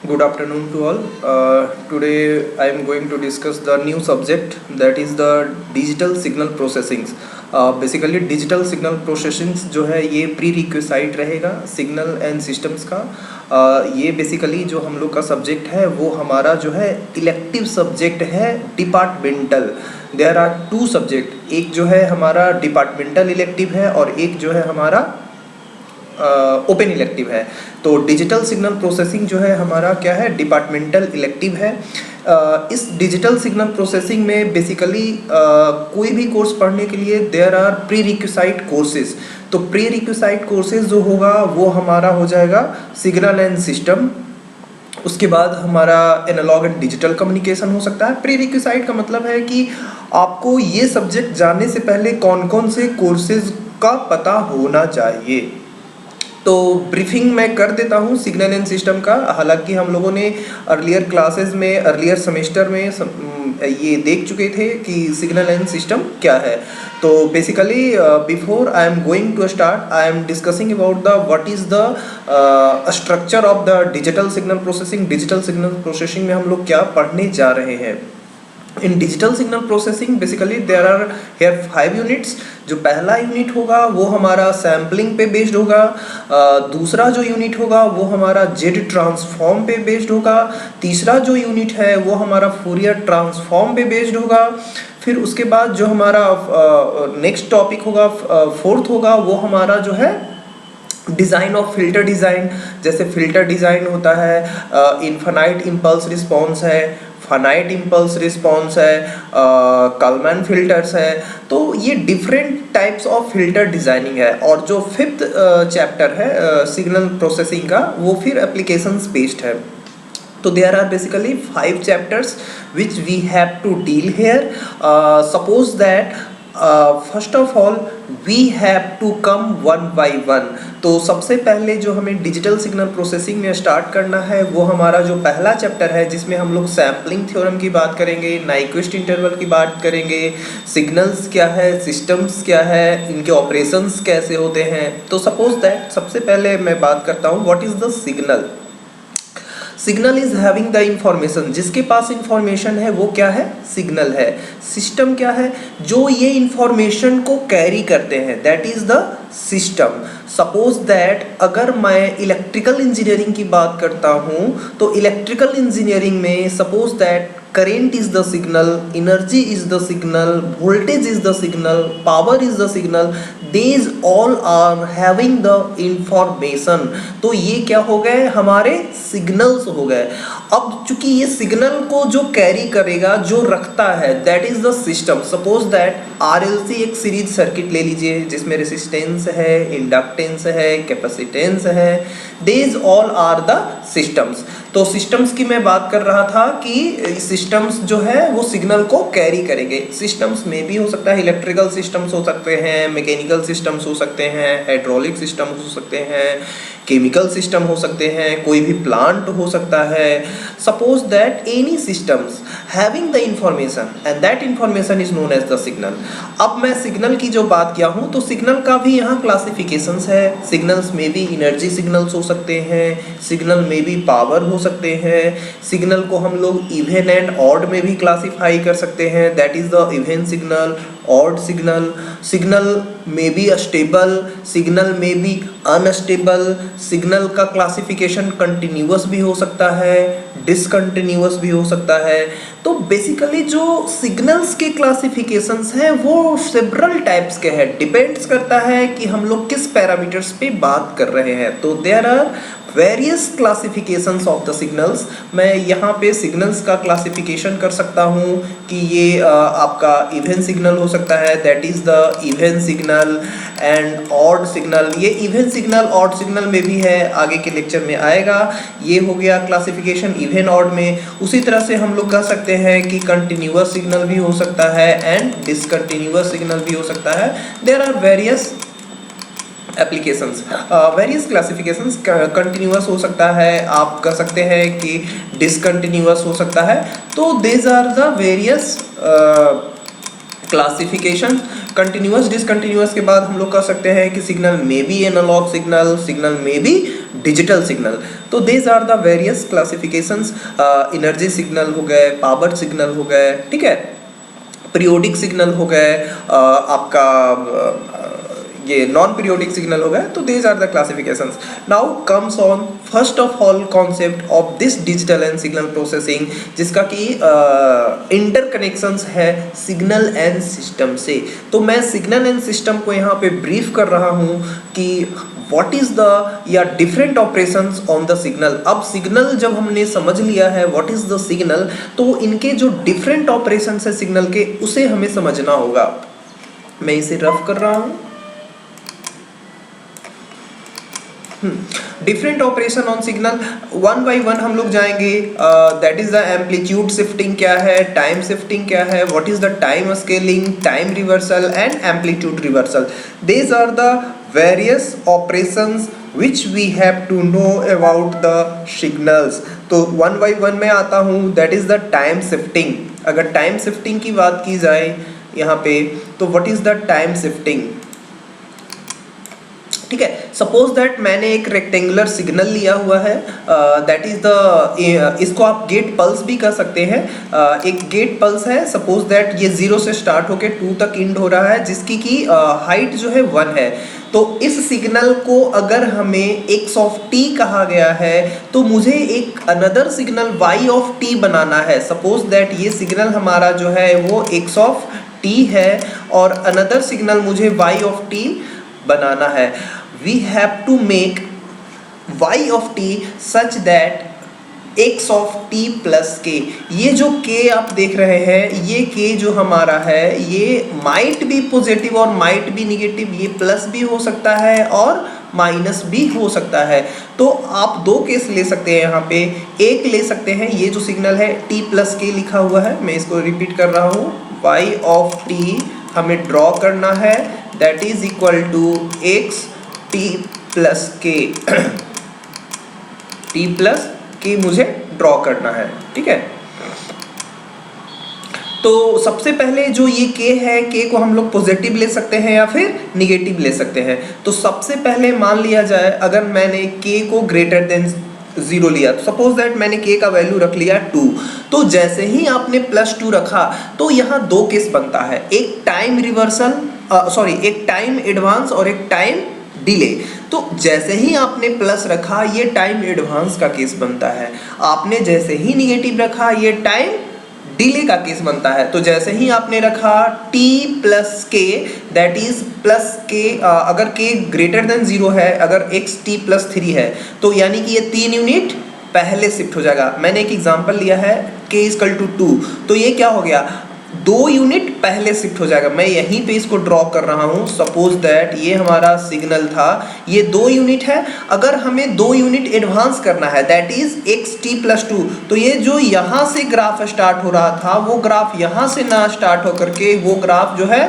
Good afternoon to all. Today I am going to discuss the new subject, that is the digital signal processing. Basically digital signal processing जो है ये pre requisite रहेगा signal and systems का। ये basically जो हम लोग का सब्जेक्ट है वो हमारा जो है इलेक्टिव सब्जेक्ट है departmental. There are two subject, एक जो है हमारा डिपार्टमेंटल इलेक्टिव है और एक जो है हमारा ओपन इलेक्टिव है। तो डिजिटल सिग्नल प्रोसेसिंग जो है हमारा क्या है, डिपार्टमेंटल इलेक्टिव है। इस डिजिटल सिग्नल प्रोसेसिंग में बेसिकली कोई भी कोर्स पढ़ने के लिए there are prerequisite courses. तो प्री रिक्विसाइट कोर्सेज जो होगा वो हमारा हो जाएगा सिग्नल एंड सिस्टम, उसके बाद हमारा एनालॉग एंड डिजिटल कम्युनिकेशन हो सकता है। प्री रिक्विसाइट का मतलब है कि आपको ये सब्जेक्ट जानने से पहले कौन कौन से कोर्सेज का पता होना चाहिए। तो ब्रीफिंग मैं कर देता हूँ सिग्नल एंड सिस्टम का। हालांकि हम लोगों ने अर्लियर क्लासेस में अर्लियर सेमेस्टर में ये देख चुके थे कि सिग्नल एंड सिस्टम क्या है। तो basically before I am going to start I am discussing about the what is the structure of the digital signal processing. Digital signal processing में हम लोग क्या पढ़ने जा रहे हैं। In digital signal processing basically there are here 5 units. जो पहला यूनिट होगा वो हमारा सैम्पलिंग पे बेस्ड होगा। दूसरा जो यूनिट होगा वो हमारा जेड ट्रांसफॉर्म पे बेस्ड होगा। तीसरा जो यूनिट है वो हमारा फूरियर ट्रांसफॉर्म पे बेस्ड होगा। फिर उसके बाद जो हमारा नेक्स्ट टॉपिक होगा फोर्थ होगा वो हमारा जो है डिज़ाइन ऑफ फिल्टर डिज़ाइन। जैसे फिल्टर डिज़ाइन होता है, इन्फिनाइट इम्पल्स रिस्पॉन्स है, फाइनाइट इम्पल्स रिस्पॉन्स है, कलमैन फिल्टर्स है। तो ये different types of filter designing है। और जो फिफ्थ चैप्टर है सिग्नल प्रोसेसिंग का वो फिर एप्लीकेशंस बेस्ड है। तो there are basically 5 chapters which we have to deal here. Suppose that first of all we have to come one by one. तो सबसे पहले जो हमें डिजिटल सिग्नल प्रोसेसिंग में स्टार्ट करना है वो हमारा जो पहला चैप्टर है जिसमें हम लोग सैम्पलिंग थ्योरम की बात करेंगे, नाइक्विस्ट इंटरवल की बात करेंगे, सिग्नल्स क्या है, सिस्टम्स क्या है, इनके ऑपरेशंस कैसे होते हैं। तो सपोज दैट सबसे पहले मैं बात करता हूँ what is the signal. Signal is having the information, जिसके पास इंफॉर्मेशन है वो क्या है, सिग्नल है। सिस्टम क्या है, जो ये इंफॉर्मेशन को कैरी करते हैं, that is the system. Suppose that अगर मैं इलेक्ट्रिकल इंजीनियरिंग की बात करता हूँ तो इलेक्ट्रिकल इंजीनियरिंग में suppose that current is the signal, energy is the signal, voltage is the signal, power is the signal, these all are having the information। तो ये क्या हो गए, हमारे सिग्नल्स हो गए। अब चूंकि ये सिग्नल को जो कैरी करेगा, जो रखता है, that is the system. Suppose that RLC एक सीरीज सर्किट ले लीजिए जिसमें रेसिस्टेंस है, इंडक्टेंस है, कैपेसिटेंस है, these all are the systems। तो सिस्टम्स की मैं बात कर रहा था कि सिस्टम्स जो है वो सिग्नल को कैरी करेंगे। सिस्टम्स में भी हो सकता है इलेक्ट्रिकल सिस्टम्स हो सकते हैं, मैकेनिकल सिस्टम्स हो सकते हैं, हाइड्रोलिक सिस्टम हो सकते हैं, केमिकल सिस्टम हो सकते हैं, कोई भी प्लांट हो सकता है। Suppose that any systems having the information and that information is known as the signal. अब मैं सिग्नल की जो बात किया हूँ तो सिग्नल का भी यहाँ क्लासिफिकेशंस है। सिग्नल्स में भी एनर्जी सिग्नल्स हो सकते हैं, सिग्नल में भी पावर हो सकते हैं। सिग्नल को हम लोग इवन एंड ऑड में भी क्लासिफाई कर सकते हैं, that is the even signal, odd signal. Signal में भी स्टेबल, सिग्नल में भी अनस्टेबल। सिग्नल का क्लासिफिकेशन कंटिन्यूअस भी हो सकता है, डिसकंटिन्यूअस भी हो सकता है। तो बेसिकली जो सिग्नल्स के क्लासिफिकेशंस हैं वो सेवरल टाइप्स के हैं, डिपेंड्स करता है कि हम लोग किस पैरामीटर्स पे बात कर रहे हैं। तो there are various classifications of the signals. मैं यहाँ पे सिग्नल्स का क्लासिफिकेशन कर सकता हूँ कि ये आपका इवन सिग्नल हो सकता है, that is the even signal, and odd signal. ये इवन सिग्नल ऑड सिग्नल में भी है, आगे के लेक्चर में आएगा। ये हो गया क्लासिफिकेशन इवन ऑड में। उसी तरह से हम लोग कह सकते हैं कि कंटिन्यूअस सिग्नल भी हो सकता है एंड डिसकंटिन्यूअस सिग्नल भी हो सकता है। There are various applications, various classifications. Continuous हो सकता है, आप कह सकते हैं कि डिसकंटिन्यूअस हो सकता है। तो these are the various classification, continuous discontinuous के बाद हम लोग कह सकते हैं कि सिग्नल में बी एनालॉग सिग्नल, सिग्नल में बी डिजिटल सिग्नल। तो these are the various classifications. Energy signal हो गए, पावर सिग्नल हो गए, ठीक है, पीरियोडिक सिग्नल हो गए, आपका ये नॉन पीरियोडिक सिग्नल हो गए। तो these are the classifications. Now comes on first of all concept of this digital and signal processing, जिसका कि इंटरकनेक्शंस है सिग्नल एंड सिस्टम से। तो मैं सिग्नल एंड सिस्टम को यहाँ पे ब्रीफ कर रहा हूँ कि व्हाट इज द या different operations on the signal. अब सिग्नल जब हमने समझ लिया है व्हाट इज द सिग्नल, तो इनके जो डिफरेंट ऑपरेशंस है सिग्नल के, उसे हमें समझना होगा। मैं इसे रफ कर रहा हूँ। Different operation on signal, one by one हम लोग जाएंगे। That is the amplitude shifting क्या है, टाइम शिफ्टिंग क्या है, what is the time scaling, time reversal and amplitude reversal. These are the various operations which we have to know about the signals। तो one by one में आता हूँ, that is the time shifting. अगर time shifting की बात की जाए यहाँ पे, तो what is the time shifting, ठीक है। सपोज दैट मैंने एक रेक्टेंगुलर सिग्नल लिया हुआ है, दैट इज द, इसको आप गेट पल्स भी कह सकते हैं। एक गेट पल्स है, सपोज दैट ये 0 से स्टार्ट होके 2 तक एंड हो रहा है, जिसकी की हाइट जो है 1 है। तो इस सिग्नल को अगर हमें x ऑफ t कहा गया है, तो मुझे एक another signal y of t बनाना है। सपोज दैट ये सिग्नल हमारा जो है वो x ऑफ t है, और अनदर सिग्नल मुझे y ऑफ t बनाना है। We have to make y of t such that x of t plus k। ये जो k आप देख रहे हैं, ये k जो हमारा है, ये माइट भी पॉजिटिव और माइट भी निगेटिव, ये प्लस भी हो सकता है और माइनस भी हो सकता है। तो आप दो केस ले सकते हैं यहाँ पे। एक ले सकते हैं, ये जो सिग्नल है t प्लस k लिखा हुआ है, मैं इसको रिपीट कर रहा हूँ, y ऑफ t हमें ड्रॉ करना है, that is equal to x t plus K. t plus K मुझे ड्रॉ करना है, ठीक है। तो सबसे पहले जो ये k है, k को हम लोग पॉजिटिव ले सकते हैं या फिर निगेटिव ले सकते हैं। तो सबसे पहले मान लिया जाए, अगर मैंने k को ग्रेटर देन 0 लिया, तो सपोज दैट मैंने k का वैल्यू रख लिया 2। तो जैसे ही आपने +2 रखा, तो यहाँ दो केस बनता है, एक टाइम रिवर्सल, एक टाइम एडवांस और एक टाइम डिले। तो जैसे ही आपने प्लस रखा, ये टाइम एडवांस का केस बनता है। आपने जैसे ही निगेटिव रखा, ये टाइम डिले का केस बनता है। तो जैसे ही आपने रखा t प्लस के, दैट इज प्लस के, अगर k ग्रेटर देन 0 है, अगर x t प्लस 3 है, तो यानी कि ये 3 यूनिट पहले शिफ्ट हो जाएगा। मैंने एक एग्जांपल लिया है k इक्वल टू 2, तो ये क्या हो गया, 2 यूनिट पहले शिफ्ट हो जाएगा। मैं यहीं पे इसको ड्रॉ कर रहा हूँ। सपोज दैट ये हमारा सिग्नल था, ये 2 यूनिट है। अगर हमें 2 यूनिट एडवांस करना है, that is x t plus 2, तो ये जो यहाँ से ग्राफ स्टार्ट हो रहा था, वो ग्राफ यहाँ से ना स्टार्ट होकर के वो ग्राफ जो है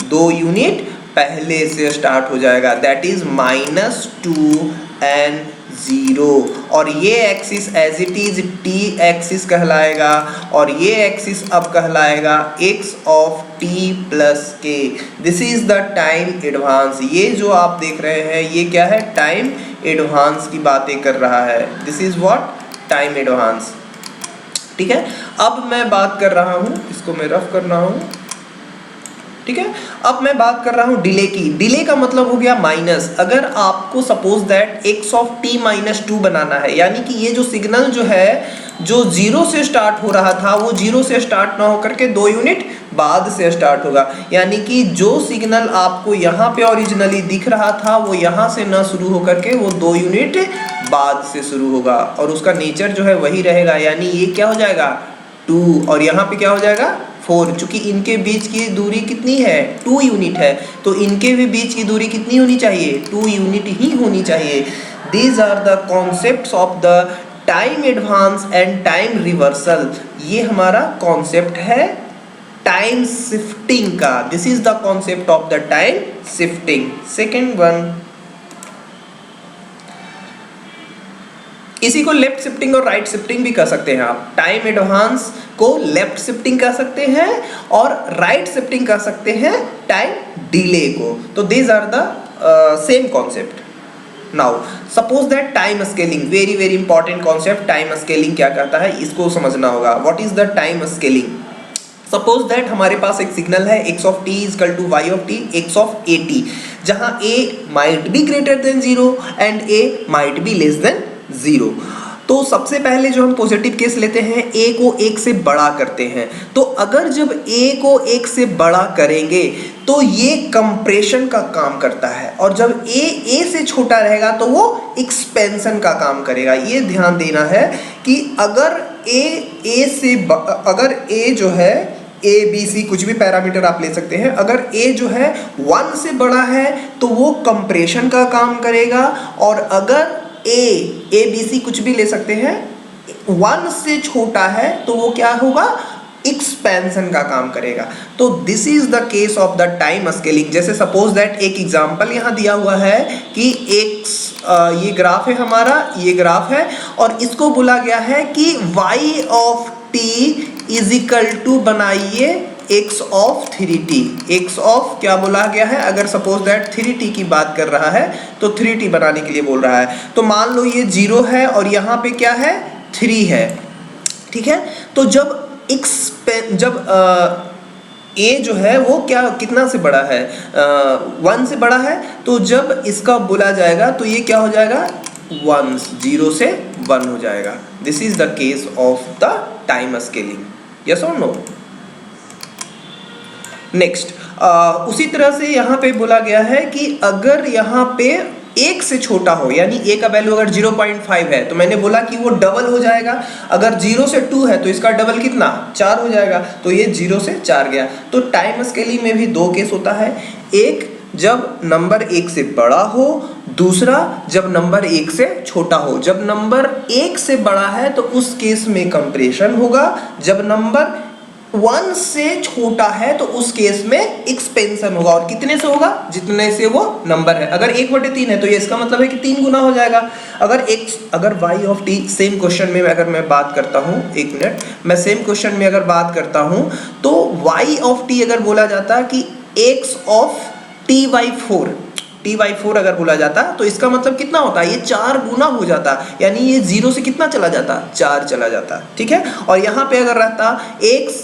2 यूनिट पहले से स्टार्ट हो जाएगा, दैट इज -2 and 0। और ये axis as it is t axis कहलाएगा, और ये एक्सिस अब कहलाएगा x of t plus k। This is the time advance. ये जो आप देख रहे हैं, ये क्या है, टाइम एडवांस की बातें कर रहा है। This is what, time advance, ठीक है। अब मैं बात कर रहा हूँ, इसको मैं रफ कर रहा हूँ, ठीक है। अब मैं बात कर रहा हूँ डिले की। डिले का मतलब हो गया माइनस। अगर आपको suppose that x of t minus 2 बनाना है, यानी कि ये जो सिग्नल जो है, जो 0 से स्टार्ट हो रहा था, वो 0 से स्टार्ट ना होकर के 2 यूनिट बाद से स्टार्ट होगा। यानी कि जो सिग्नल आपको यहाँ पे ओरिजिनली दिख रहा था, वो यहाँ से ना शुरू होकर के वो 2 यूनिट बाद से शुरू होगा, और उसका नेचर जो है वही रहेगा। यानी ये क्या हो जाएगा, 2, और यहाँ पे क्या हो जाएगा, 4। चूंकि इनके बीच की दूरी कितनी है, 2 यूनिट है, तो इनके भी बीच की दूरी कितनी होनी चाहिए, 2 यूनिट ही होनी चाहिए। These are the concepts of the time advance and time reversal. ये हमारा कॉन्सेप्ट है टाइम शिफ्टिंग का। This is the concept of the time shifting. Second one, इसी को लेफ्ट शिफ्टिंग और राइट शिफ्टिंग भी कर सकते हैं आप। टाइम एडवांस को लेफ्ट शिफ्टिंग कर सकते हैं और राइट शिफ्टिंग कर सकते हैं टाइम डिले को। तो these are the same concept. Now suppose that time scaling, very very important concept. Time scaling क्या कहता है इसको समझना होगा। What is the time scaling? Suppose that हमारे पास एक सिग्नल है x of t equal to y of t x of at, जहां a might be greater than 0 and a might be less than 0। तो सबसे पहले जो हम पॉजिटिव केस लेते हैं, a को 1 से बड़ा करते हैं। तो अगर जब a को 1 से बड़ा करेंगे तो ये कंप्रेशन का काम करता है, और जब a से छोटा रहेगा तो वो एक्सपेंशन का काम करेगा। ये ध्यान देना है कि अगर अगर a जो है a b c कुछ भी पैरामीटर आप ले सकते हैं, अगर a जो है 1 से बड़ा है तो वो कंप्रेशन का काम करेगा, और अगर a b c कुछ भी ले सकते हैं 1 से छोटा है तो वो क्या होगा, एक्सपेंशन का काम करेगा। तो this is the case of the time scaling. जैसे सपोज दैट एक एग्जांपल यहाँ दिया हुआ है कि ये ग्राफ है हमारा, ये ग्राफ है, और इसको बोला गया है कि y of t is equal to बनाइए x of 3t। x of क्या बोला गया है, अगर सपोज दैट 3t की बात कर रहा है तो 3t बनाने के लिए बोल रहा है। तो मान लो ये 0 है और यहाँ पे क्या है, 3 है, ठीक है। तो जब a जो है वो क्या कितना से बड़ा है, 1 से बड़ा है, तो जब इसका बोला जाएगा तो ये क्या हो जाएगा, 0 से 1 हो जाएगा। This is the case of the time scaling, yes और नो। नेक्स्ट उसी तरह से यहाँ पे बोला गया है कि अगर यहाँ पे 1 से छोटा हो, यानी a का वैल्यू अगर 0.5 है तो मैंने बोला कि वो डबल हो जाएगा। अगर 0 से 2 है तो इसका डबल कितना, 4 हो जाएगा। तो ये 0 से 4 गया। तो टाइम स्केलिंग में भी 2 केस होता है, एक जब नंबर 1 से बड़ा हो, दूसरा जब नंबर 1 से छोटा हो। जब नंबर 1 से बड़ा है तो उस केस में कंप्रेशन होगा, जब नंबर 1 से छोटा है तो उस केस में एक्सपेंशन होगा। और कितने से होगा, जितने से वो नंबर है। अगर 1/3 है तो ये इसका मतलब है कि 3 गुना हो जाएगा। अगर y of t same question में अगर मैं बात करता हूँ, एक मिनट, मैं सेम क्वेश्चन में अगर बात करता हूँ तो y ऑफ t अगर बोला जाता कि x ऑफ t/4 अगर बोला जाता तो इसका मतलब कितना होता है, ये 4 गुना हो जाता, यानी ये 0 से कितना चला जाता, 4 चला जाता, ठीक है। और यहाँ पे अगर रहता x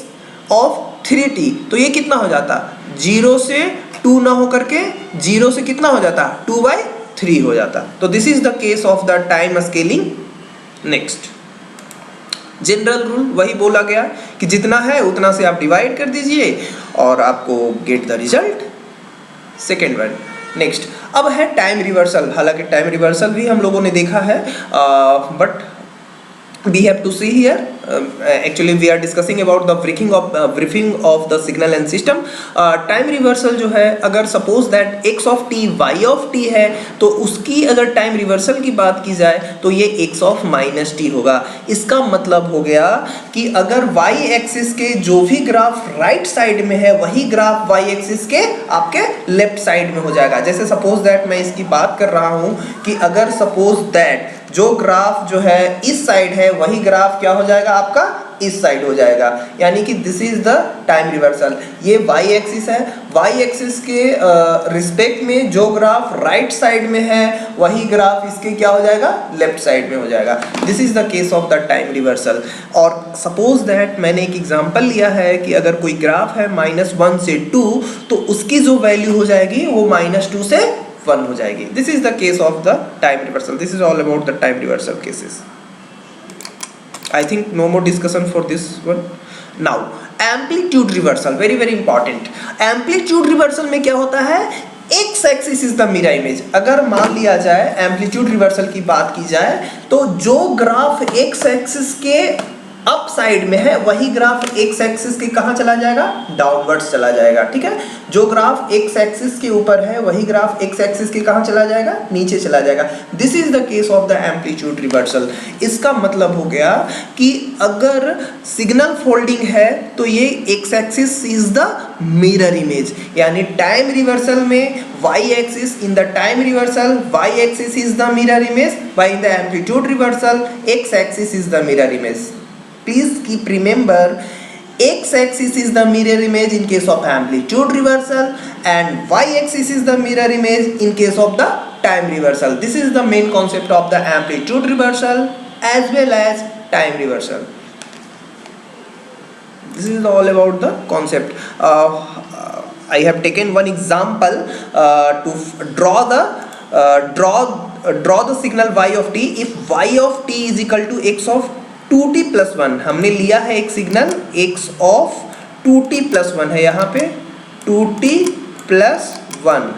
ऑफ 3t तो ये कितना हो जाता, 0 से 2 ना हो करके 0 से कितना हो जाता, 2/3 हो जाता। तो this is the case of the time scaling. Next general rule वही बोला गया कि जितना है उतना से आप डिवाइड कर दीजिए और आपको get the result. Second one. Next अब है टाइम रिवर्सल। हालांकि टाइम रिवर्सल भी हम लोगों ने देखा है, but we have to see here actually we are discussing about the briefing of the signal and system. Time reversal जो है, अगर suppose that x of t y of t है तो उसकी अगर टाइम रिवर्सल की बात की जाए तो ये x ऑफ माइनस t होगा। इसका मतलब हो गया कि अगर y एक्सिस के जो भी ग्राफ राइट साइड में है वही ग्राफ y एक्सिस के आपके लेफ्ट साइड में हो जाएगा। जैसे सपोज दैट मैं इसकी बात कर रहा हूँ कि अगर सपोज दैट जो ग्राफ जो है इस साइड है वही ग्राफ क्या हो जाएगा आपका इस साइड हो जाएगा, यानी कि this is the time reversal. ये y एक्सिस है, y एक्सिस के रिस्पेक्ट में जो ग्राफ राइट साइड में है वही ग्राफ इसके क्या हो जाएगा, लेफ्ट साइड में हो जाएगा। This is the case of the time reversal. और सपोज दैट मैंने एक एग्जांपल लिया है कि अगर कोई ग्राफ है -1 से 2 तो उसकी जो वैल्यू हो जाएगी वो -2 से 1 हो जाएगी। This is the case of the time reversal. This is all about the time reversal cases. I think no more discussion for this one. Now amplitude reversal, very very important. Amplitude reversal में क्या होता है, x axis is the mirror image. अगर मान लिया जाए amplitude reversal की बात की जाए तो जो ग्राफ x एक्सिस के अप साइड में है वही ग्राफ एक्स एक्सिस के कहाँ चला जाएगा, डाउनवर्ड्स चला जाएगा। ठीक है, जो ग्राफ एक्स एक्सिस के ऊपर है वही ग्राफ एक्स एक्सिस के कहाँ चला जाएगा, नीचे चला जाएगा। This is the case of the amplitude reversal. इसका मतलब हो गया कि अगर सिग्नल फोल्डिंग है तो ये x axis is the mirror image, यानी टाइम रिवर्सल में y axis, in the time reversal y axis is the mirror image, while in the amplitude reversal x axis is the mirror image. Please keep remember, x axis is the mirror image in case of amplitude reversal and y axis is the mirror image in case of the time reversal. This is the main concept of the amplitude reversal as well as time reversal. This is all about the concept. I have taken one example to draw the signal y of t. If y of t is equal to x of 2t plus 1, हमने लिया है एक signal x of 2t plus 1 है, यहाँ पे 2t plus 1,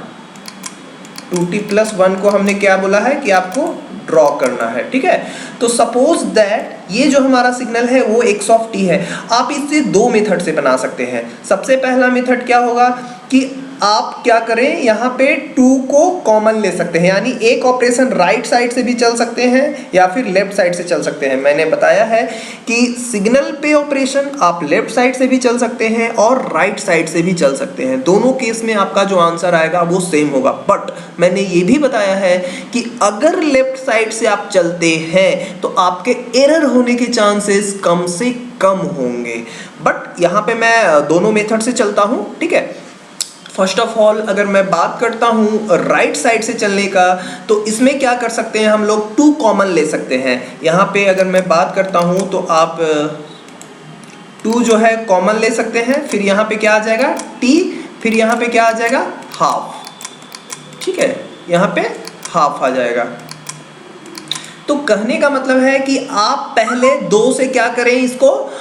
2t plus 1 को हमने क्या बोला है कि आपको ड्रॉ करना है। ठीक है, तो सपोज दैट ये जो हमारा सिग्नल है वो x ऑफ t है। आप इसे दो मेथड से बना सकते हैं। सबसे पहला मेथड क्या होगा कि आप क्या करें, यहाँ पे 2 को कॉमन ले सकते हैं, यानी एक ऑपरेशन राइट साइड से भी चल सकते हैं या फिर लेफ्ट साइड से चल सकते हैं। मैंने बताया है कि सिग्नल पे ऑपरेशन आप लेफ्ट साइड से भी चल सकते हैं और राइट साइड से भी चल सकते हैं। दोनों केस में आपका जो आंसर आएगा वो सेम होगा। बट मैंने ये भी बताया है कि अगर लेफ्ट साइड से आप चलते हैं तो आपके एरर होने के चांसेस कम से कम होंगे। बट यहाँ पे मैं दोनों मेथड से चलता हूँ। ठीक है, फर्स्ट ऑफ ऑल अगर मैं बात करता हूँ राइट साइड से चलने का, तो इसमें क्या कर सकते हैं हम लोग, 2 कॉमन ले सकते हैं। यहाँ पे अगर मैं बात करता हूँ तो आप 2 जो है कॉमन ले सकते हैं, फिर यहाँ पे क्या आ जाएगा t, फिर यहाँ पे क्या आ जाएगा हाफ। ठीक है, यहाँ पे हाफ आ जाएगा। तो कहने का मतलब है कि आप पहले 2 से क्या करें, इसको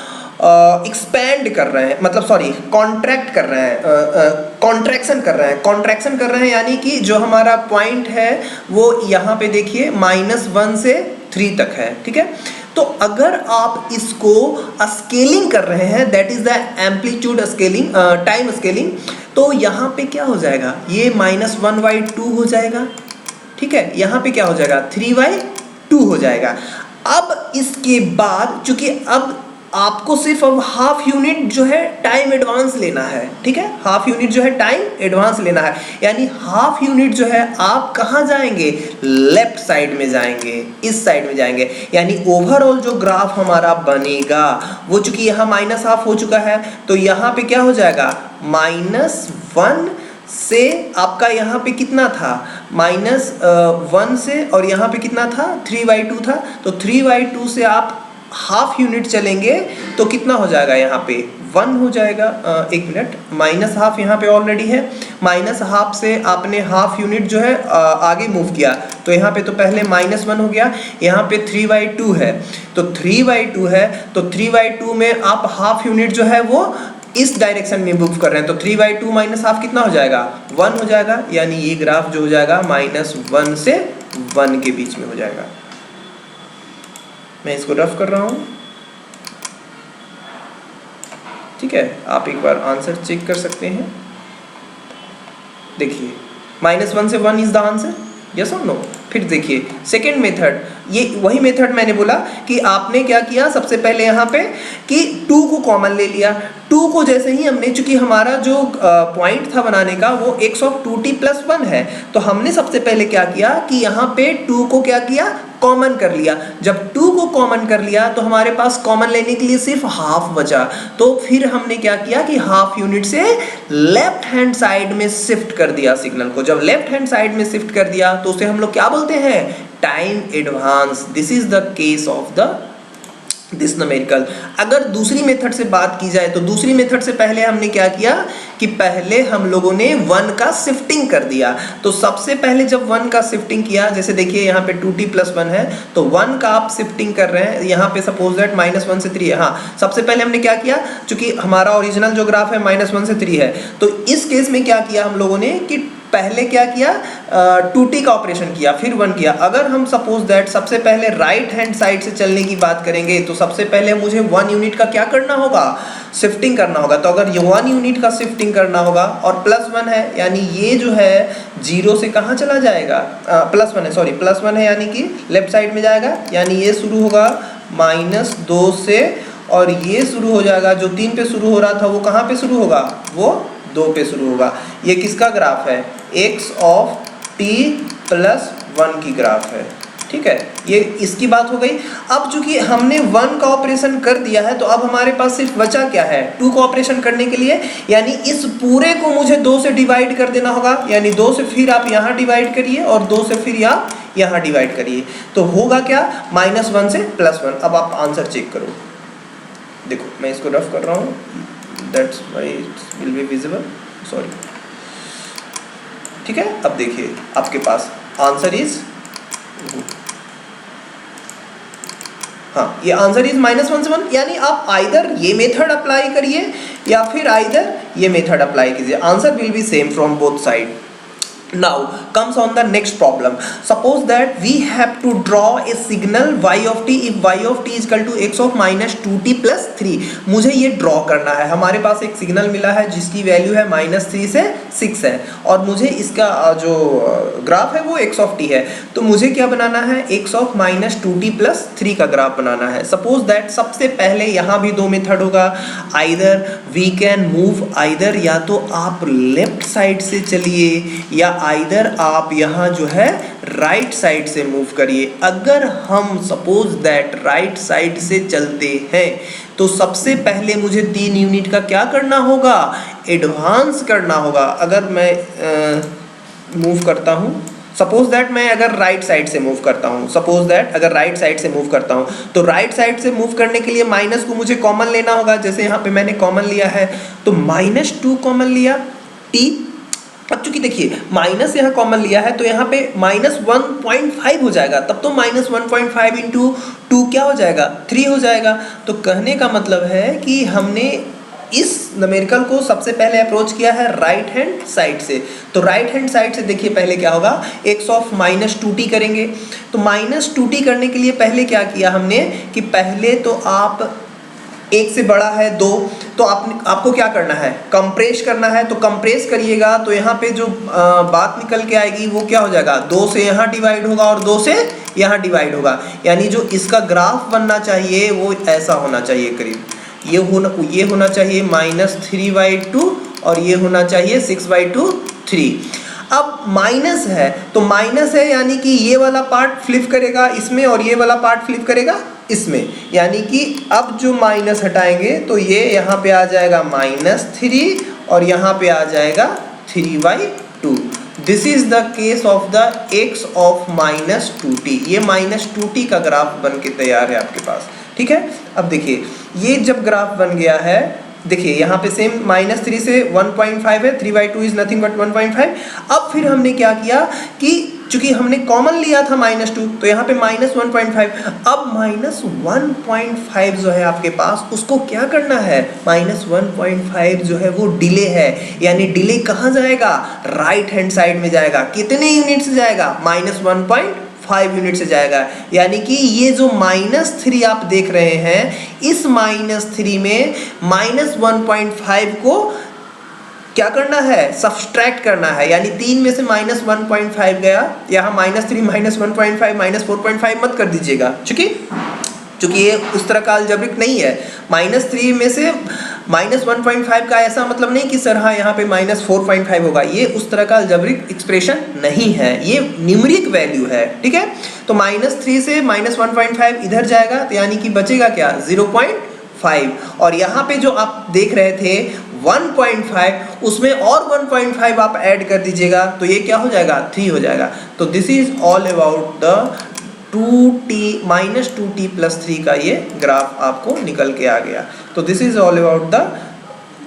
एक्सपैंड कर रहे हैं, मतलब सॉरी कॉन्ट्रैक्ट कर रहे हैं, कॉन्ट्रैक्शन कर रहे हैं, यानी कि जो हमारा पॉइंट है वो यहाँ पे देखिए -1 से 3 तक है। ठीक है, तो अगर आप इसको स्केलिंग कर रहे हैं, that is the amplitude scaling, time scaling, तो यहाँ पे क्या हो जाएगा, ये -1/2 हो जाएगा। ठीक है, यहाँ पे क्या हो जाएगा 3/2 हो जाएगा। अब इसके बाद चूंकि अब आपको सिर्फ अब हाफ यूनिट जो है टाइम एडवांस लेना है। ठीक है, हाफ यूनिट जो है टाइम एडवांस लेना है, यानी हाफ यूनिट जो है आप कहाँ जाएंगे, लेफ्ट साइड में जाएंगे, इस साइड में जाएंगे। यानी ओवरऑल जो ग्राफ हमारा बनेगा वो चूंकि यहाँ -1/2 हो चुका है, तो यहाँ पे क्या हो जाएगा -1 से आपका यहाँ पे कितना था -1 से, और यहाँ पे कितना था 3/2 था, तो 3/2 से आप हाफ यूनिट चलेंगे तो कितना हो जाएगा, यहाँ पे 1 हो जाएगा। एक मिनट, -1/2 यहाँ पे ऑलरेडी है, -1/2 से आपने हाफ यूनिट जो है आगे मूव किया, तो यहाँ पे तो पहले -1 हो गया, यहाँ पे 3/2 है, तो 3/2 है, तो 3/2 में आप हाफ यूनिट जो है वो इस डायरेक्शन में मूव कर रहे हैं, तो 3/2 -1/2 कितना हो जाएगा 1 हो जाएगा, यानी ये ग्राफ जो हो जाएगा -1 से 1 के बीच में हो जाएगा। मैं इसको रफ कर रहा हूँ। ठीक है, आप एक बार आंसर चेक कर सकते हैं। देखिए -1 से 1 इज द आंसर, यस और नो। फिर देखिए सेकेंड मेथड, ये वही मेथड मैंने बोला कि आपने क्या किया, सबसे पहले यहाँ पे कि 2 को कॉमन ले लिया। 2 को जैसे ही हमने, चूंकि हमारा जो पॉइंट था बनाने का वो x ऑफ 2t plus 1 है, तो हमने सबसे पहले क्या किया कि यहाँ पे 2 को क्या किया, कॉमन कर लिया। जब 2 को कॉमन कर लिया तो हमारे पास कॉमन लेने के लिए सिर्फ हाफ बचा, तो फिर हमने क्या किया कि हाफ यूनिट से लेफ्ट हैंड साइड में शिफ्ट कर दिया सिग्नल को। जब लेफ्ट हैंड साइड में शिफ्ट कर दिया तो उसे हम लोग क्या बोलते हैं, time advance. This is the case of the this numerical. अगर दूसरी मेथड से बात की जाए तो दूसरी मेथड से पहले हमने क्या किया कि पहले हम लोगों ने 1 का शिफ्टिंग कर दिया। तो सबसे पहले जब 1 का शिफ्टिंग किया, जैसे देखिए यहाँ पे 2t+1 है, तो 1 का आप शिफ्टिंग कर रहे हैं, यहाँ पे सपोज दैट -1 से 3 है। हाँ, सबसे पहले हमने क्या किया, चूंकि हमारा ओरिजिनल जो ग्राफ है -1 से 3 है, तो इस केस में क्या किया हम लोगों ने कि पहले क्या किया, 2t का ऑपरेशन किया, फिर 1 किया। अगर हम सपोज दैट सबसे पहले राइट हैंड साइड से चलने की बात करेंगे, तो सबसे पहले मुझे 1 यूनिट का क्या करना होगा, शिफ्टिंग करना होगा। तो अगर ये 1 यूनिट का शिफ्टिंग करना होगा और +1 है, यानी ये जो है 0 से कहाँ चला जाएगा, +1 है, सॉरी +1 है, यानी कि लेफ्ट साइड में जाएगा, यानी ये शुरू होगा -2 से, और ये शुरू हो जाएगा, जो 3 पे शुरू हो रहा था वो कहाँ पे शुरू होगा, वो 2 पे शुरू होगा। ये किसका ग्राफ है, x ऑफ t+1 की ग्राफ है, ठीक है, ये इसकी बात हो गई। अब चूंकि हमने 1 का ऑपरेशन कर दिया है, तो अब हमारे पास सिर्फ बचा क्या है, 2 का ऑपरेशन करने के लिए, यानी इस पूरे को मुझे 2 से डिवाइड कर देना होगा, यानी 2 से फिर आप यहाँ डिवाइड करिए और 2 से फिर आप यहाँ डिवाइड करिए, तो होगा क्या, -1 से +1। अब आप आंसर चेक करो, देखो मैं इसको रफ कर रहा हूँ, that's why it will be visible, sorry, ठीक है। अब देखिए आपके पास आंसर इज, हाँ, ये आंसर इज -1 से 1, यानी आप आइदर ये मेथड अप्लाई करिए या फिर आइदर ये मेथड अप्लाई कीजिए, answer will be same from both side. Now comes on the next problem. Suppose that we have to draw a signal y of t if y of t is equal to x of -2t plus 3। मुझे ये draw करना है, हमारे पास एक signal मिला है जिसकी वैल्यू है -3 से 6 है, और मुझे इसका जो ग्राफ है वो x of t है। तो मुझे क्या बनाना है, x of -2t plus 3 का ग्राफ बनाना है। सपोज दैट सबसे पहले यहाँ भी 2 मेथड होगा, either we can move, either या तो आप लेफ्ट साइड से चलिए या आइदर आप यहाँ जो है राइट साइड से मूव करिए। अगर हम सपोज दैट राइट साइड से चलते हैं, तो सबसे पहले मुझे 3 यूनिट का क्या करना होगा, एडवांस करना होगा। अगर मैं मूव करता हूँ, सपोज दैट मैं अगर राइट साइड से मूव करता हूँ, सपोज दैट अगर राइट साइड से मूव करता हूँ, तो राइट साइड से मूव करने के लिए माइनस को मुझे कॉमन लेना होगा। जैसे यहाँ पे मैंने कॉमन लिया है, तो -2 कॉमन लिया, t। अब चूंकि देखिए माइनस यहाँ कॉमन लिया है, तो यहाँ पे -1.5 हो जाएगा, तब तो -1.5 इंटू 2 क्या हो जाएगा, 3 हो जाएगा। तो कहने का मतलब है कि हमने इस न्यूमेरिकल को सबसे पहले अप्रोच किया है राइट हैंड साइड से। तो राइट हैंड साइड से देखिए पहले क्या होगा, x ऑफ -2t करेंगे। तो -2t करने के लिए पहले क्या किया हमने कि पहले तो आप 1 से बड़ा है 2, तो आपको क्या करना है, कंप्रेस करना है। तो कंप्रेस करिएगा तो यहाँ पे जो बात निकल के आएगी वो क्या हो जाएगा, 2 से यहाँ डिवाइड होगा और 2 से यहाँ डिवाइड होगा, यानी जो इसका ग्राफ बनना चाहिए वो ऐसा होना चाहिए करीब, ये होना चाहिए -3/2 और ये होना चाहिए 6/2 3। अब माइनस है तो माइनस है, यानी कि ये वाला पार्ट फ्लिप करेगा इसमें और ये वाला पार्ट फ्लिप करेगा इसमें, यानी कि अब जो माइनस हटाएंगे तो ये यहाँ पे आ जाएगा -3 और यहाँ पे आ जाएगा 3/2। This is the case of the x of -2t। ये -2t का ग्राफ बन के तैयार है आपके पास, ठीक है। अब देखिए ये जब ग्राफ बन गया है, देखिए यहाँ पे सेम -3 से 1.5 है, 3/2 इज नथिंग बट 1.5। अब फिर हमने क्या किया कि चूंकि हमने कॉमन लिया था -2, तो यहाँ पे -1.5। अब -1.5 जो है आपके पास, उसको क्या करना है, -1.5 जो है वो डिले है, यानी डिले कहाँ जाएगा, राइट हैंड साइड में जाएगा। कितने यूनिट से जाएगा, -1.5 यूनिट से जाएगा। यानी कि ये जो -3 आप देख रहे हैं, इस -3 में -1.5 को क्या करना है, सब्सट्रैक्ट करना है, यानी 3 में से -1.5 गया, यहाँ -3 -1.5 -4.5 मत कर दीजिएगा, चूंकि ये उस तरह का अलजेब्रिक नहीं है। -3 में से -1.5 का ऐसा मतलब नहीं कि सर हाँ यहाँ पे -4.5 होगा, ये उस तरह का अलजेब्रिक एक्सप्रेशन नहीं है, ये न्यूमेरिक वैल्यू है, ठीक है। तो -3 से -1.5 इधर जाएगा, तो यानी कि बचेगा क्या, 0.5। और यहाँ पे जो आप देख रहे थे 1.5, उसमें और 1.5 आप ऐड कर दीजिएगा, तो ये क्या हो जाएगा, 3 हो जाएगा। तो this is all about the -2t plus 3 का ये ग्राफ आपको निकल के आ गया। तो this is all about the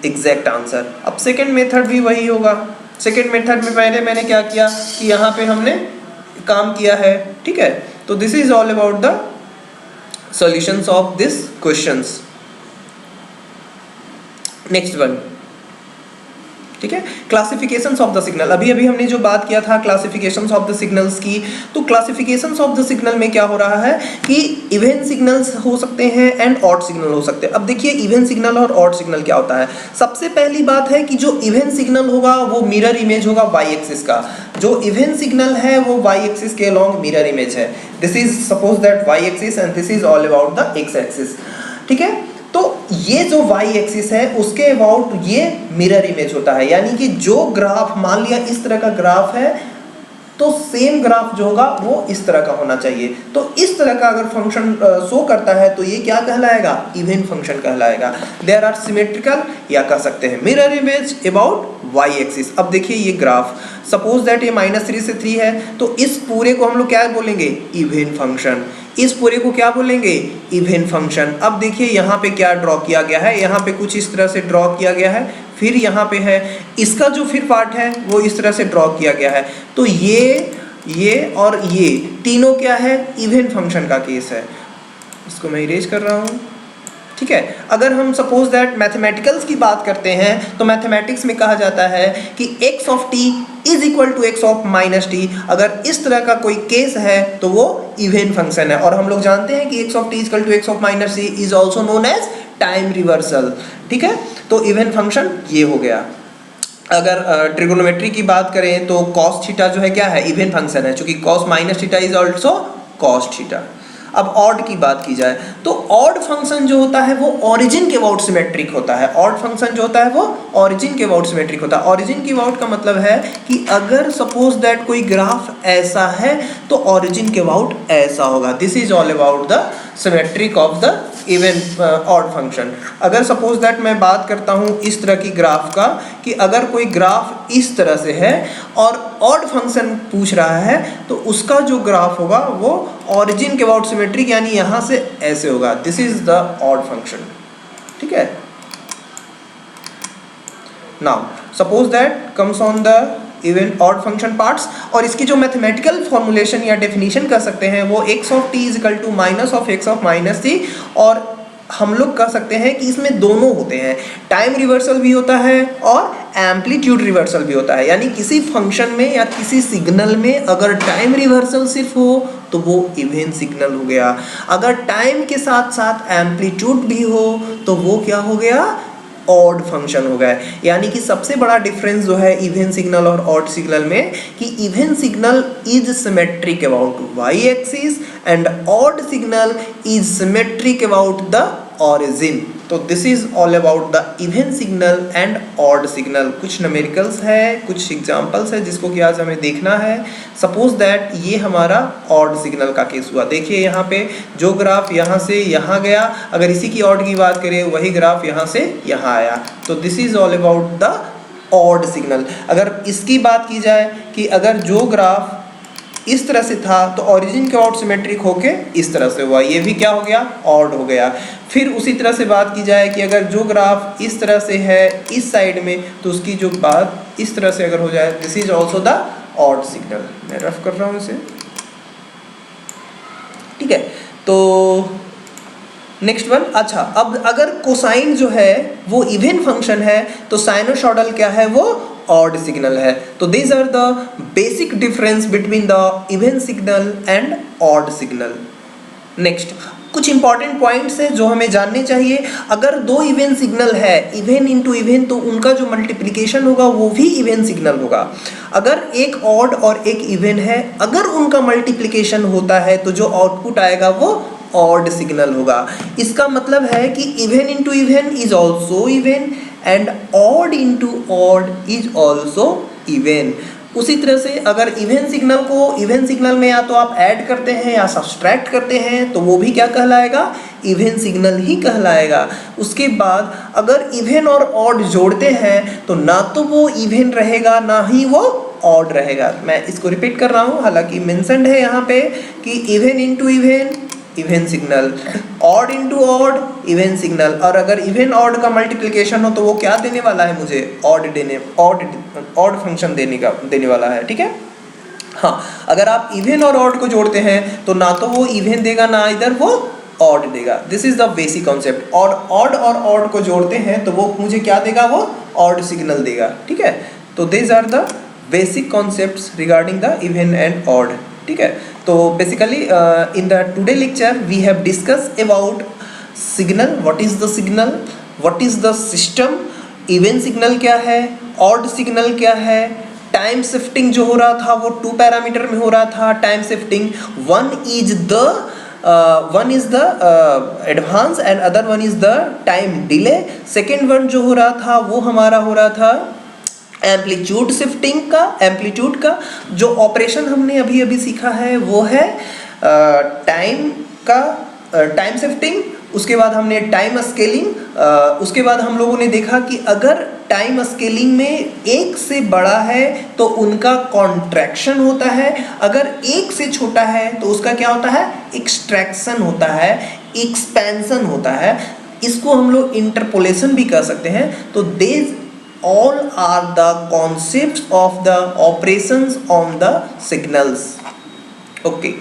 exact answer. अब सेकेंड मेथड भी वही होगा। सेकेंड मेथड में पहले मैंने क्या किया कि यहाँ पे हमने काम किया है, ठीक है। तो this is all about the solutions of this questions. Next one, ठीक है, क्लासिफिकेशंस ऑफ द सिग्नल। अभी अभी हमने जो बात किया था क्लासिफिकेशंस ऑफ द सिग्नल्स की, तो क्लासिफिकेशंस ऑफ द सिग्नल में क्या हो रहा है कि इवन सिग्नल्स हो सकते हैं एंड ऑड सिग्नल हो सकते हैं। अब देखिए इवन सिग्नल और ऑड सिग्नल क्या होता है। सबसे पहली बात है कि जो इवन सिग्नल होगा वो मिरर इमेज होगा वाई एक्सिस का। जो इवन सिग्नल है वो वाई एक्सिस के अलोंग मिरर इमेज है। This is suppose that Y axis and this is all about the X axis, ठीक है। तो ये जो y एक्सिस है उसके अबाउट ये मिरर इमेज होता है, यानी कि जो ग्राफ मान लिया इस तरह का ग्राफ है तो सेम ग्राफ जो होगा वो इस तरह का होना चाहिए। तो इस तरह का अगर फंक्शन शो करता है तो ये क्या कहलाएगा, इवन फंक्शन कहलाएगा। देयर आर सिमेट्रिकल या कह सकते हैं mirror image about y axis. अब देखिए ये ग्राफ, सपोज दैट ये -3 से 3 है, तो इस पूरे को हम लोग क्या बोलेंगे, इवन फंक्शन। इस पूरे को क्या बोलेंगे, इवन फंक्शन। अब देखिए यहाँ पे क्या ड्रॉ किया गया है, यहाँ पे कुछ इस तरह से ड्रॉ किया गया है, फिर यहाँ पे है इसका जो फिर पार्ट है वो इस तरह से ड्रॉ किया गया है। तो ये और ये तीनों क्या है, इवन फंक्शन का केस है। इसको मैं इरेज कर रहा हूँ, ठीक है। अगर हम सपोज दैट मैथमेटिकल्स की बात करते हैं तो मैथमेटिक्स में कहा जाता है कि x of t is equal to x of -t। अगर इस तरह का कोई केस है तो वो इवन फंक्शन है। और हम लोग जानते हैं कि x of t is equal to x of -t is also known as time reversal, ठीक है। तो इवन फंक्शन ये हो गया। अगर ट्रिगोनोमेट्री की बात करें तो cos थीटा जो है क्या है, इवन फंक्शन है, चूंकि cos -theta is also cos theta. अब ऑड की बात की जाए तो ऑड फंक्शन जो होता है वो ओरिजिन के अबाउट सिमेट्रिक होता है। ऑड फंक्शन जो होता है वो ओरिजिन के अबाउट सिमेट्रिक होता है। ओरिजिन के अबाउट का मतलब है कि अगर सपोज दैट कोई ग्राफ ऐसा है तो ओरिजिन के अबाउट ऐसा होगा। This is all about the symmetric of the even odd function. अगर सपोज दैट मैं बात करता हूँ इस तरह की ग्राफ का कि अगर कोई ग्राफ इस तरह से है और ऑड फंक्शन पूछ रहा है तो उसका जो ग्राफ होगा वो ओरिजिन के अबाउट सिमेट्रिक, यानी यहाँ से ऐसे होगा। This is the odd function, ठीक है। Now suppose that comes on the even odd function parts, और इसकी जो मैथमेटिकल फॉर्मुलेशन या डेफिनेशन कर सकते हैं वो x of t is equal to minus of x of -t। और हम लोग कह सकते हैं कि इसमें दोनों होते हैं, टाइम रिवर्सल भी होता है और एम्पलीट्यूड रिवर्सल भी होता है। यानी किसी फंक्शन में या किसी सिग्नल में अगर टाइम रिवर्सल सिर्फ हो तो वो इवन सिग्नल हो गया, अगर टाइम के साथ साथ एम्पलीट्यूड भी हो तो वो क्या हो गया, ऑड फंक्शन हो गया। यानी कि सबसे बड़ा डिफरेंस जो है इवन सिग्नल और ऑड सिग्नल में कि even signal is symmetric about y axis and odd signal is symmetric about the origin. तो this is all about the even signal and odd signal. कुछ न्यूमेरिकल्स है, कुछ examples है जिसको कि आज हमें देखना है। सपोज दैट ये हमारा ऑड सिग्नल का केस हुआ। देखिए यहाँ पे जो ग्राफ यहाँ से यहाँ गया, अगर इसी की ऑड की बात करें वही ग्राफ यहाँ से यहाँ आया, तो this is all about the odd signal. अगर इसकी बात की जाए कि अगर जो ग्राफ इस तरह से था तो ओरिजिन के आउट सिमेट्रिक होके इस तरह से हुआ, ये भी क्या हो गया, ऑड हो गया। फिर उसी तरह से बात की जाए कि अगर जो ग्राफ इस तरह से है इस साइड में तो उसकी जो बात इस तरह से अगर हो जाए, this is also the odd signal. मैं रफ कर रहा हूँ इसे, ठीक है। तो नेक्स्ट वन, अच्छा अब अगर कोसाइन जो है वो इवन फंक्शन है तो साइनोसॉइडल क्या है, वो ऑड सिग्नल है। तो these are the basic difference between the even signal and odd signal. Next कुछ इंपॉर्टेंट पॉइंट्स है जो हमें जानने चाहिए। अगर दो इवन सिग्नल है, इवन इंटू इवन, तो उनका जो मल्टीप्लिकेशन होगा वो भी इवन सिग्नल होगा। अगर एक ऑड और एक इवन है, अगर उनका मल्टीप्लिकेशन होता है तो जो आउटपुट आएगा वो ऑड सिग्नल होगा। इसका मतलब है कि even into even is also even and odd into odd is also even. उसी तरह से अगर इवन सिग्नल को इवन सिग्नल में या तो आप ऐड करते हैं या सब्सट्रैक्ट करते हैं तो वो भी क्या कहलाएगा, इवन सिग्नल ही कहलाएगा। उसके बाद अगर इवन और ऑड जोड़ते हैं तो ना तो वो इवन रहेगा ना ही वो ऑड रहेगा। मैं इसको रिपीट कर रहा हूँ, हालांकि मेंशन्ड है यहाँ पे कि even into even even signal, odd into odd even signal, और अगर इवन ऑड का मल्टीप्लिकेशन हो तो वो क्या देने वाला है मुझे, ऑड फंक्शन देने वाला है, ठीक है। हाँ, अगर आप इवन और ऑड को जोड़ते हैं तो ना तो वो इवन देगा ना इधर वो ऑड देगा। This is the basic concept. और ऑड और ऑड को जोड़ते हैं तो वो मुझे क्या देगा, वो ऑड सिग्नल देगा, ठीक है। तो this are the basic concepts regarding the even and odd, ठीक है। तो basically in the today lecture we have discuss about signal, what is the signal, what is the system, even signal क्या है, odd signal क्या है, time shifting जो हो रहा था वो 2 पैरामीटर में हो रहा था time shifting, one is the advance and other one is the time delay. Second one जो हो रहा था वो हमारा हो रहा था एम्पलीट्यूड शिफ्टिंग का, एम्पलीट्यूड का जो ऑपरेशन हमने अभी अभी सीखा है वो है टाइम शिफ्टिंग। उसके बाद हमने टाइम स्केलिंग, उसके बाद हम लोगों ने देखा कि अगर टाइम स्केलिंग में एक से बड़ा है तो उनका कॉन्ट्रैक्शन होता है, अगर एक से छोटा है तो उसका क्या होता है, एक्सट्रैक्शन होता है, एक्सपेंशन होता है। इसको हम लोग इंटरपोलेशन भी कर सकते हैं। तो this all are the concepts of the operations on the signals, okay।